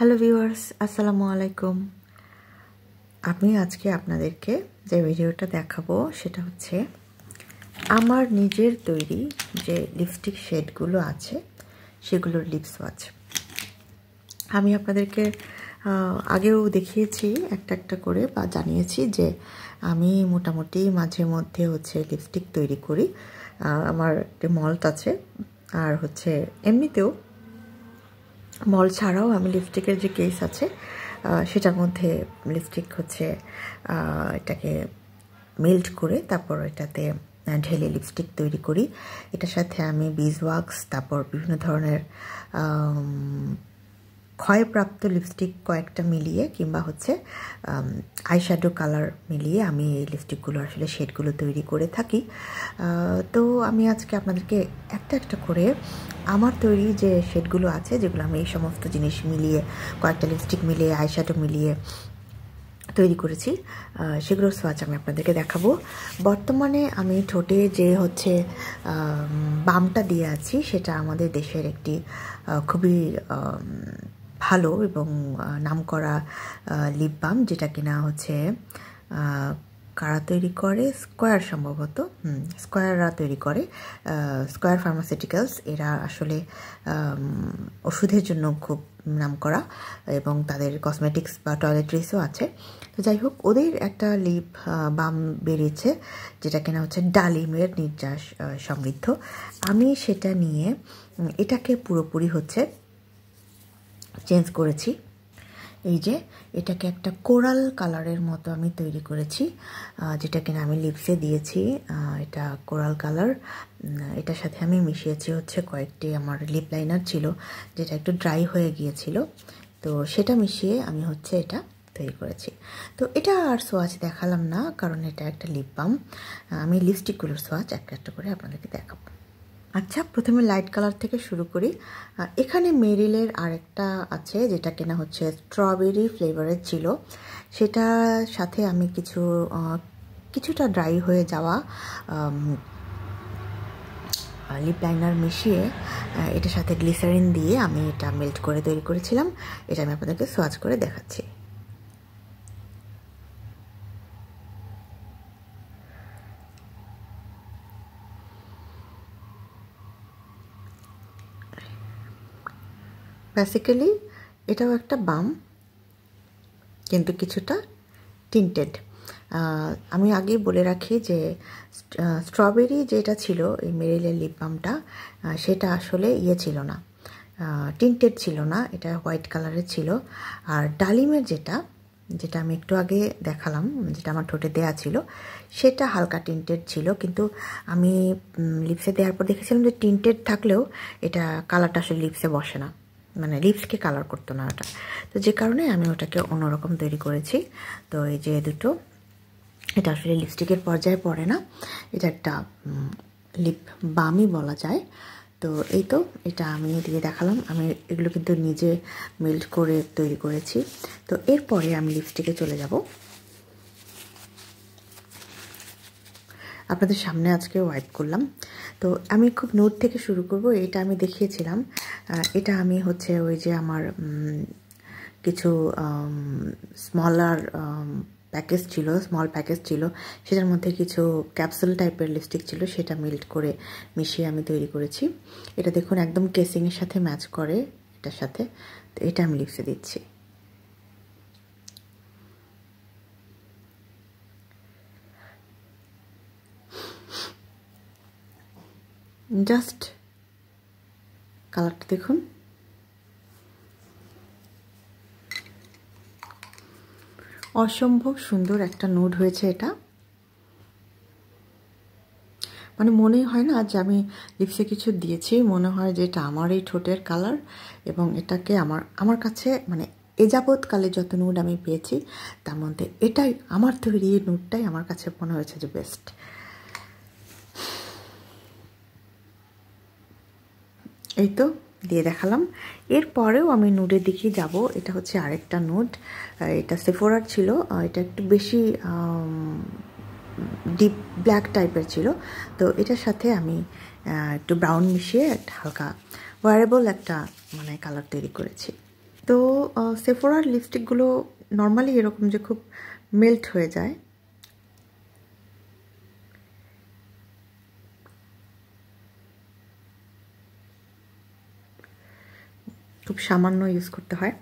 Hello viewers, আসসালামু আলাইকুম। আমি আজকে আপনাদেরকে যে ভিডিওটা দেখাবো সেটা হচ্ছে আমার নিজের তৈরি যে লিপস্টিক শেডগুলো আছে সেগুলোর লিপ সোয়াচ। আমি আপনাদেরকে আগেও দেখিয়েছি একটা করে বা জানিয়েছি যে আমি মোটামুটি মাঝে মধ্যে হচ্ছে লিপস্টিক তৈরি করি। আমার একটা মল্ট আছে, আর হচ্ছে এমনিতেও মল ছাড়াও আমি লিপস্টিকের যে কেস আছে সেটার মধ্যে লিপস্টিক হচ্ছে এটাকে মেল্ট করে তারপর এটাতে ঢেলে লিপস্টিক তৈরি করি। এটার সাথে আমি বিজওয়াক্স, তারপর বিভিন্ন ধরনের ক্ষয়প্রাপ্ত লিপস্টিক কয়েকটা মিলিয়ে কিংবা হচ্ছে আইশ্যাডো কালার মিলিয়ে আমি এই লিপস্টিকগুলো আসলে শেডগুলো তৈরি করে থাকি। তো আমি আজকে আপনাদেরকে একটা করে আমার তৈরি যে শেডগুলো আছে, যেগুলো আমি এই সমস্ত জিনিস মিলিয়ে কয়েকটা লিপস্টিক মিলিয়ে আইশ্যাডো মিলিয়ে তৈরি করেছি, সেগুলোর সোয়াচ আমি আপনাদেরকে দেখাবো। বর্তমানে আমি ঠোঁটে যে হচ্ছে বামটা দিয়ে আছি সেটা আমাদের দেশের একটি খুবই ভালো এবং নামকরা লিপ বাম, যেটা কিনা হচ্ছে কারা তৈরি করে, স্কোয়ার সম্ভবত, স্কোয়াররা তৈরি করে, স্কোয়ার ফার্মাসিউটিক্যালস। এরা আসলে ওষুধের জন্য খুব নামকরা এবং তাদের কসমেটিক্স বা টয়লেট্রিসও আছে। তো যাই হোক, ওদের একটা লিপ বাম বেরিয়েছে যেটা কিনা হচ্ছে ডালিমের নির্যাস সমৃদ্ধ। আমি সেটা নিয়ে এটাকে পুরোপুরি হচ্ছে চেঞ্জ করেছি। এই যে এটাকে একটা কোরাল কালারের মতো আমি তৈরি করেছি, যেটা কিনা আমি লিপসে দিয়েছি। এটা কোরাল কালার। এটার সাথে আমি মিশিয়েছি হচ্ছে কয়েকটি আমার লিপ লাইনার ছিল যেটা একটু ড্রাই হয়ে গিয়েছিল, তো সেটা মিশিয়ে আমি হচ্ছে এটা তৈরি করেছি। তো এটা আর সোয়াচ দেখালাম না, কারণ এটা একটা লিপ বাম। আমি লিপস্টিকগুলোর সোয়াচ একটা করে আপনাদেরকে দেখাবো। আচ্ছা, প্রথমে লাইট কালার থেকে শুরু করি। এখানে মেরিলের আরেকটা আছে যেটা কিনা হচ্ছে স্ট্রবেরি ফ্লেভারের ছিল। সেটার সাথে আমি কিছুটা ড্রাই হয়ে যাওয়া লিপ লাইনার মিশিয়ে এটার সাথে গ্লিসারিন দিয়ে আমি এটা মেল্ট করে তৈরি করেছিলাম। এটা আমি আপনাদেরকে সোয়াচ করে দেখাচ্ছি। বেসিক্যালি এটাও একটা বাম, কিন্তু কিছুটা টিন্টেড। আমি আগেই বলে রাখি যে স্ট্রবেরি যেটা ছিল এই মেরিলের লিপ বামটা, সেটা আসলে ছিল না, টিন্টেড ছিল না, এটা হোয়াইট কালারের ছিল। আর ডালিমের যেটা আমি একটু আগে দেখালাম, যেটা আমার ঠোঁটে দেয়া ছিল, সেটা হালকা টিন্টেড ছিল। কিন্তু আমি লিপসে দেওয়ার পর দেখেছিলাম যে টিন্টেড থাকলেও এটা কালারটা আসলে লিপসে বসে না, মানে লিপসকে কালার করতো না ওটা। তো যে কারণে আমি ওটাকে অন্যরকম তৈরি করেছি। তো এই যে দুটো, এটা আসলে লিপস্টিকের পর্যায়ে পড়ে না, এটা একটা লিপ বামই বলা যায়। তো এই তো, এটা আমি দিয়ে দেখালাম। আমি এগুলো কিন্তু নিজে মেল্ট করে তৈরি করেছি। তো এরপরে আমি লিপস্টিকে চলে যাব। আপনাদের সামনে আজকে ওয়াইপ করলাম। তো আমি খুব নোট থেকে শুরু করব। এটা আমি দেখিয়েছিলাম, এটা আমি হচ্ছে ওই যে আমার কিছু স্মলার স্মল প্যাকেজ ছিল, সেটার মধ্যে কিছু ক্যাপসুল টাইপের লিপস্টিক ছিল, সেটা মেল্ট করে মিশিয়ে আমি তৈরি করেছি। এটা দেখুন একদম কেসিংয়ের সাথে ম্যাচ করে এটার সাথে। তো এটা আমি লিপসে দিচ্ছি। জাস্ট কালারটা দেখুন, অসম্ভব সুন্দর একটা নুড হয়েছে এটা। মানে মনেই হয় না যে আমি লিপসে কিছু দিয়েছি, মনে হয় যে এটা আমার এই ঠোঁটের কালার। এবং এটাকে আমার কাছে মানে এ যাবৎকালে যত নুড আমি পেয়েছি তার মধ্যে এটাই, আমার তৈরি এই নুডটাই আমার কাছে মনে হয়েছে যে বেস্ট। এই তো দিয়ে দেখালাম। এরপরেও আমি নুডের দিকেই যাব। এটা হচ্ছে আরেকটা নুড, এটা সেফোরার ছিল। এটা একটু বেশি ডিপ ব্ল্যাক টাইপের ছিল। তো এটার সাথে আমি একটু ব্রাউন মিশিয়ে একটা হালকা ওয়ারেবল একটা মানে কালার তৈরি করেছি। তো সেফোরার লিপস্টিকগুলো নর্মালি এরকম যে খুব মেল্ট হয়ে যায়, খুব সামান্য ইউজ করতে হয়।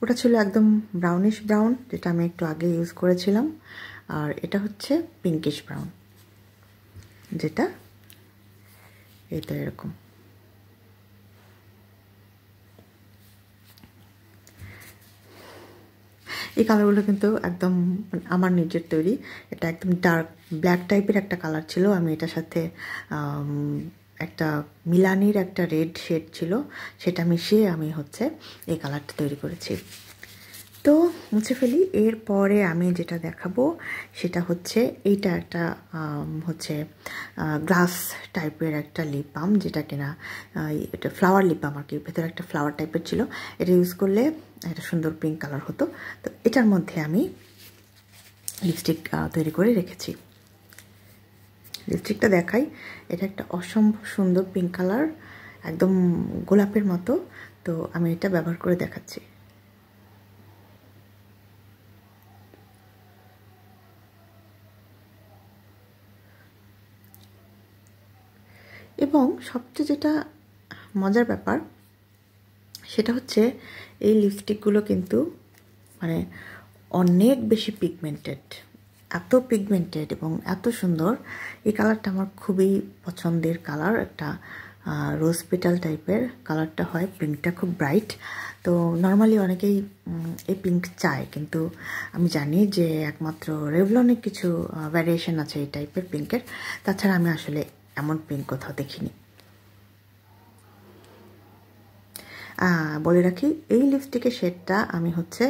ওটা ছিল একদম ব্রাউনিশ ব্রাউন, যেটা আমি একটু আগে ইউজ করেছিলাম, আর এটা হচ্ছে পিঙ্কিশ ব্রাউন, যেটা এটা এরকম। এই কালারগুলো কিন্তু একদম আমার নিজের তৈরি। এটা একদম ডার্ক ব্ল্যাক টাইপের একটা কালার ছিল, আমি এটার সাথে একটা মিলানির একটা রেড শেড ছিল, সেটা মিশিয়ে আমি হচ্ছে এই কালারটা তৈরি করেছি। তো মুছে ফেলি। এরপরে আমি যেটা দেখাবো সেটা হচ্ছে এইটা একটা হচ্ছে গ্লাস টাইপের একটা লিপ বাম, যেটা কিনা এটা ফ্লাওয়ার লিপ বাম আর কি, ভেতরে একটা ফ্লাওয়ার টাইপের ছিল। এটা ইউজ করলে একটা সুন্দর পিঙ্ক কালার হতো। তো এটার মধ্যে আমি লিপস্টিক তৈরি করে রেখেছি। লিপস্টিকটা দেখাই, এটা একটা অসম্ভব সুন্দর পিঙ্ক কালার, একদম গোলাপের মতো। তো আমি এটা ব্যবহার করে দেখাচ্ছি। এবং সবচেয়ে যেটা মজার ব্যাপার সেটা হচ্ছে এই লিপস্টিকগুলো কিন্তু মানে অনেক বেশি পিগমেন্টেড, এত পিগমেন্টেড এবং এত সুন্দর। এই কালারটা আমার খুবই পছন্দের কালার, একটা রোজ পেটাল টাইপের কালারটা হয়, পিঙ্কটা খুব ব্রাইট। তো নর্মালি অনেকেই এই পিঙ্ক চায়, কিন্তু আমি জানি যে একমাত্র রেভলনের কিছু ভ্যারিয়েশন আছে এই টাইপের পিঙ্কের, তাছাড়া আমি আসলে এমন পিঙ্ক কোথাও দেখিনি। বলে রাখি, এই লিপস্টিকের শেডটা আমি হচ্ছে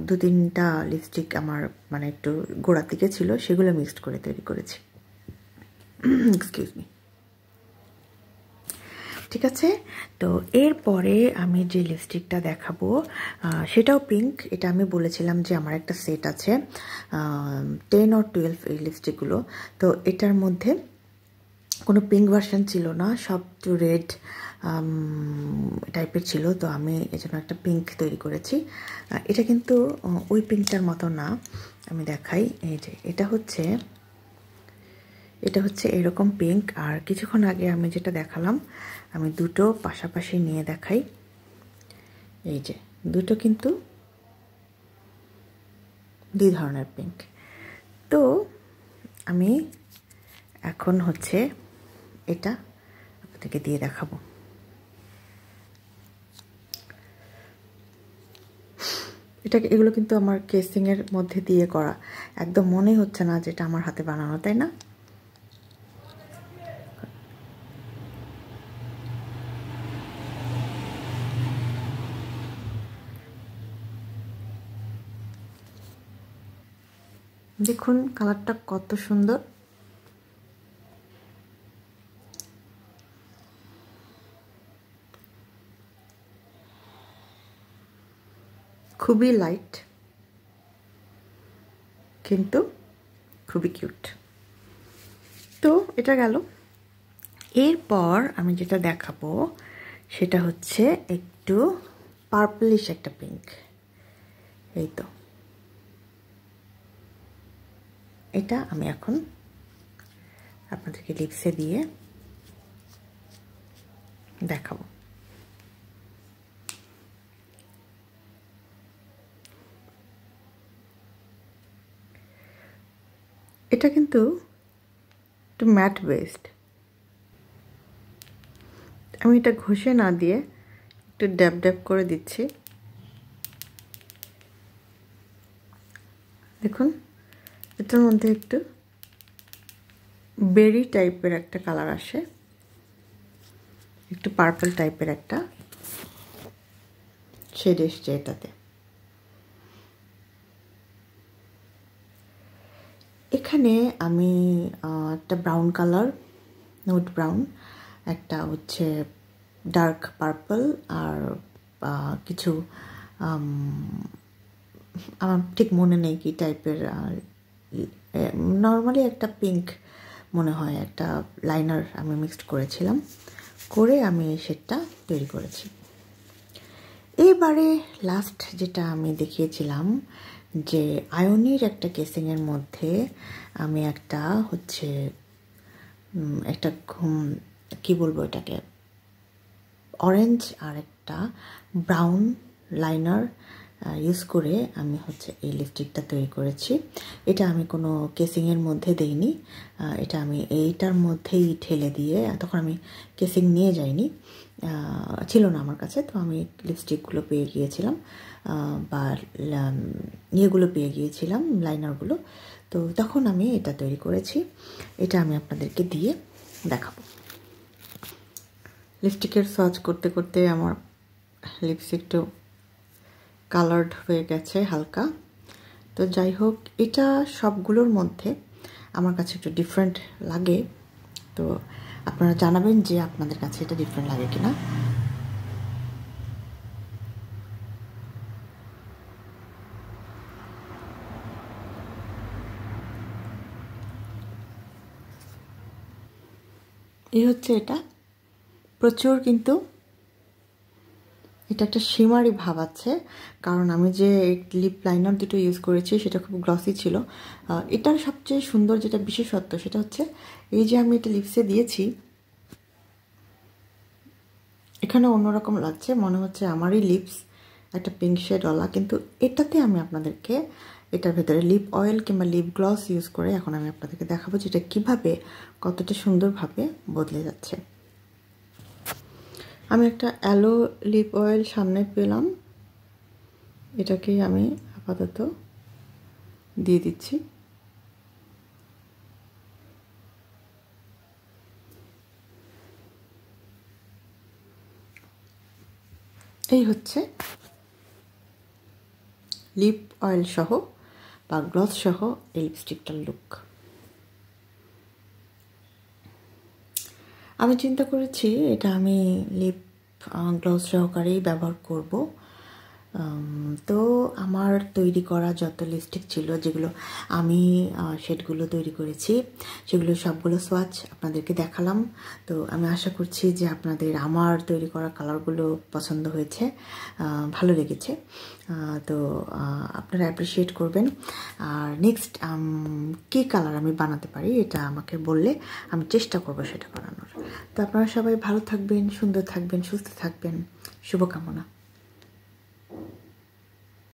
2-3টা লিপস্টিক আমার মানে একটু গোড়ার দিকে ছিল, সেগুলো মিক্সড করে তৈরি করেছি। Excuse me. ঠিক আছে, তো এরপরে আমি যে লিপস্টিকটা দেখাবো সেটাও পিঙ্ক। এটা আমি বলেছিলাম যে আমার একটা সেট আছে 10 or 12 এই লিপস্টিকগুলো। তো এটার মধ্যে কোনো পিঙ্ক ভার্সন ছিল না, সব একটু রেড টাইপের ছিল। তো আমি এজন্য একটা পিঙ্ক তৈরি করেছি। এটা কিন্তু ওই পিঙ্কটার মতো না, আমি দেখাই। এই যে এটা হচ্ছে এরকম পিঙ্ক। আর কিছুক্ষণ আগে আমি যেটা দেখালাম, আমি দুটো পাশাপাশি নিয়ে দেখাই। এই যে দুটো কিন্তু দুই ধরনের পিঙ্ক। তো আমি এখন হচ্ছে এটা আপনাদেরকে দিয়ে দেখাবো। এগুলো কিন্তু আমার কেসিংয়ের মধ্যে দিয়ে করা, একদম মনেই হচ্ছে না যেটা আমার হাতে বানানো, তাই না? দেখুন কালারটা কত সুন্দর। খুবই লাইট কিন্তু খুবই কিউট। তো এটা গেল। এরপর আমি যেটা দেখাবো সেটা হচ্ছে একটু পার্পলিশ একটা পিঙ্ক। এই তো এটা আমি এখন আপনাদেরকে লিপসে দিয়ে দেখাবো। এটা কিন্তু একটু ম্যাট বেসড। আমি এটা ঘষে না দিয়ে একটু ড্যাব ড্যাব করে দিচ্ছি। দেখুন এটার মধ্যে একটু বেরি টাইপের একটা কালার আসে, একটু পার্পল টাইপের একটা শেড এসছে এটাতে। এখানে আমি একটা ব্রাউন কালার, নোট ব্রাউন, একটা হচ্ছে ডার্ক পার্পল, আর কিছু আমার ঠিক মনে নেই কি টাইপের, নর্মালি একটা পিঙ্ক মনে হয় একটা লাইনার আমি মিক্সড করেছিলাম। করে আমি এই শেডটা তৈরি করেছি। এবারে লাস্ট যেটা আমি দেখিয়েছিলাম যে আয়নির একটা কেসিংয়ের মধ্যে আমি একটা হচ্ছে একটা কি বলবো এটাকে অরেঞ্জ আর একটা ব্রাউন লাইনার ইউজ করে আমি হচ্ছে এই লিপস্টিকটা তৈরি করেছি। এটা আমি কোনো কেসিংয়ের মধ্যে দেইনি, এটা আমি এইটার মধ্যেই ঠেলে দিয়ে, তখন আমি কেসিং নিয়ে যাইনি, ছিল না আমার কাছে, তো আমি লিপস্টিকগুলো পেয়ে গিয়েছিলাম বা ইয়েগুলো পেয়ে গিয়েছিলাম লাইনারগুলো, তো তখন আমি এটা তৈরি করেছি। এটা আমি আপনাদেরকে দিয়ে দেখাবো। লিপস্টিকের সার্চ করতে করতে আমার লিপস্টিকটা কালার্ড হয়ে গেছে হালকা। তো যাই হোক, এটা সবগুলোর মধ্যে আমার কাছে একটু ডিফারেন্ট লাগে, তো আপনারা জানাবেন যে আপনাদের কাছে এটা ডিফারেন্ট লাগে কিনা। এই হচ্ছে এটা, প্রচুর কিন্তু এটা একটা শিমারি ভাব আছে, কারণ আমি যে লিপ লাইনার দুটো ইউজ করেছি সেটা খুব গ্লসি ছিল। এটার সবচেয়ে সুন্দর যেটা বিশেষত্ব সেটা হচ্ছে এই যে আমি এটা লিপসে দিয়েছি, এখানে অন্যরকম লাগছে, মনে হচ্ছে আমারই লিপস একটা পিঙ্ক শেডওয়ালা, কিন্তু এটাতে আমি আপনাদেরকে এটার ভেতরে লিপ অয়েল কিংবা লিপ গ্লস ইউজ করে এখন আমি আপনাদেরকে দেখাবো যেটা কীভাবে কতটা সুন্দরভাবে বদলে যাচ্ছে। আমি একটা অ্যালো লিপ অয়েল সামনে পেলাম, এটাকেই আমি আপাতত দিয়ে দিচ্ছি। এই হচ্ছে লিপ অয়েল সহ বা গ্লস সহ এই লিপস্টিকটার লুক। আমি চিন্তা করেছি এটা আমি লিপ গ্লস সহকারেই ব্যবহার করব। তো আমার তৈরি করা যত লিপস্টিক ছিল, যেগুলো আমি শেডগুলো তৈরি করেছি, সেগুলো সবগুলো সোয়াচ আপনাদেরকে দেখালাম। তো আমি আশা করছি যে আপনাদের আমার তৈরি করা কালারগুলো পছন্দ হয়েছে, ভালো লেগেছে। তো আপনারা অ্যাপ্রিসিয়েট করবেন। আর নেক্সট কী কালার আমি বানাতে পারি এটা আমাকে বললে আমি চেষ্টা করব সেটা বানানোর। তো আপনারা সবাই ভালো থাকবেন, সুন্দর থাকবেন, সুস্থ থাকবেন, শুভকামনা।